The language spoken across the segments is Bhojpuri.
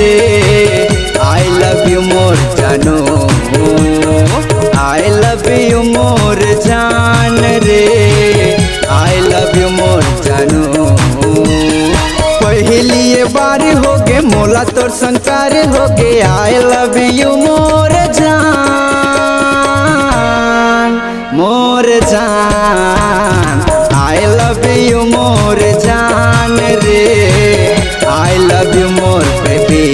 रे आई लव यू मोर जानू आई लव यू मोर जान रे आई लव यू मोर जानू पहली बार हो गे मोला तोर संकार हो गे आई लव यू मोर जान आई लव यू मोर जान रे I love you more baby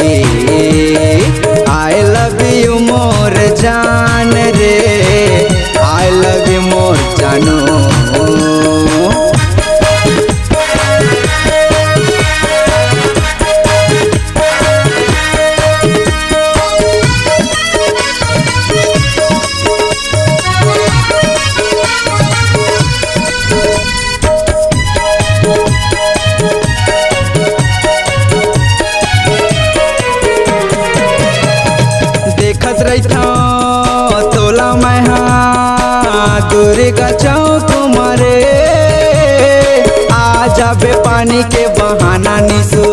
I love you more जान रे आई लव यू मोर जानू देखत रहिथा तोला मैं दुर्गा चौक मारे आ जाबे पानी के बहाना निसो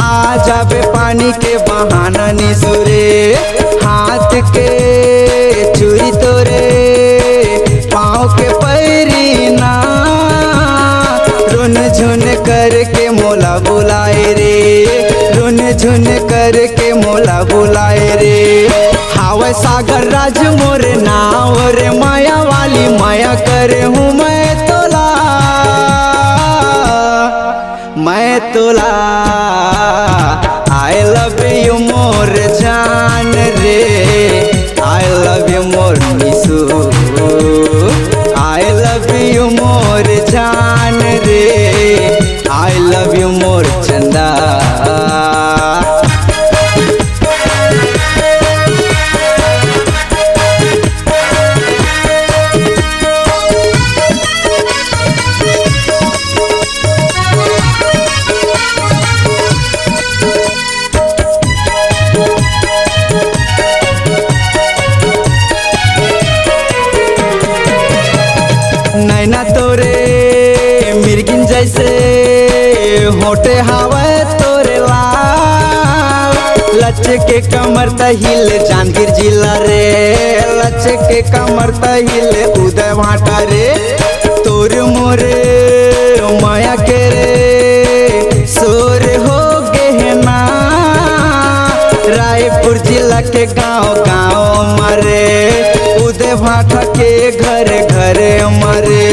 आ जाबे पानी के बहाना निसो रे हाथ के चूड़ी तोरे पाँव के पैरी ना रुन झुन करके मोला बुलाए रे रुन झुन करके मोला बुलाए रे हावे सागर राज मोर नाव रे माया वाली माया करे हूँ मैं तोला आई लव यू मोर जान रे I love you more miss you I love you more जान रे आई लव यू मोर चंदा नैना तोरे मिर्गिन जैसे होटे हवा तोरे लाल लच के कमर तहिल जांगीर जिला रे लच के कमर तहिल उदय भाटा रे तोर मोरे माया के रे सोर हो गहना रायपुर जिला के गाँव गाँव मारे उदय भाटा के घर घर मारे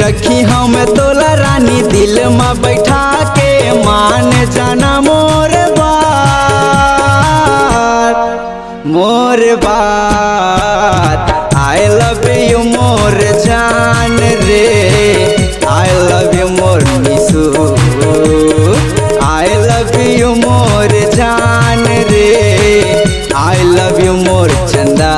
रखी हम तोला रानी दिल में बैठा के मान जाना मोर बात आई लव यू मोर जान रे I love you more miss you I love you more जान रे आई लव यू मोर चंदा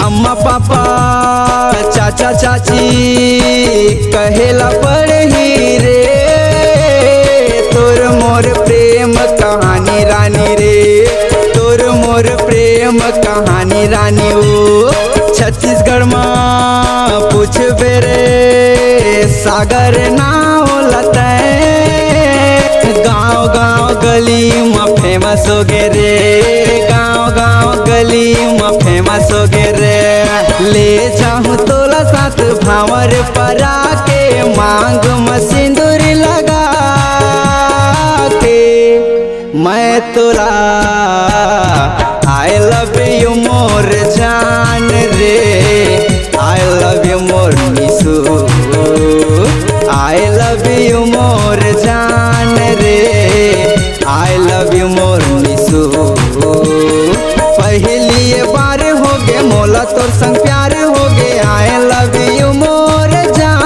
अम्मा पापा चाचा चाची कहेला पढ़ी रे तोर मोर प्रेम कहानी रानी रे तोर मोर प्रेम कहानी रानी ओ छत्तीसगढ़ में पूछबे रे सागर ना होलते गाँव गाँव गली में फेमस हो गे रे गाँव गाँव गली में फेमस हो गे रे ले जाऊँ तोला साथ भावर परा के मांग में सिंदूर लगा के मैं तोला आई लव यू मोर जान रे I love you more miss you I love you more जान रे I love you more miss you पहली बार हो गे मोला तोर संग प्यार हो गे आई लव यू मोर जान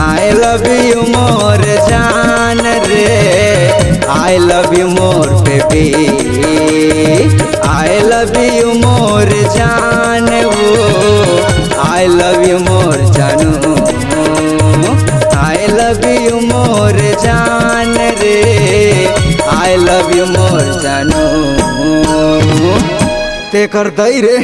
आई लव यू मोर जान रे I love you more I love you more जान वो आई लव यू मोर जानू आई लव यू मोर जान रे आई लव यू मोर जानू ते कर दई रे।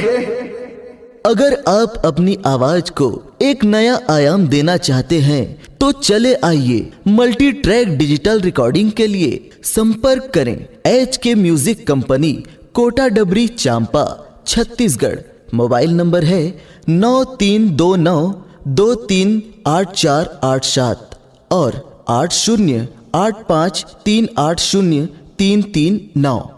अगर आप अपनी आवाज को एक नया आयाम देना चाहते हैं तो चले आइए मल्टी ट्रैक डिजिटल रिकॉर्डिंग के लिए संपर्क करें HK म्यूजिक कंपनी, कोटा डबरी, चांपा, छत्तीसगढ़। मोबाइल नंबर है 9329238487 और 8085380339।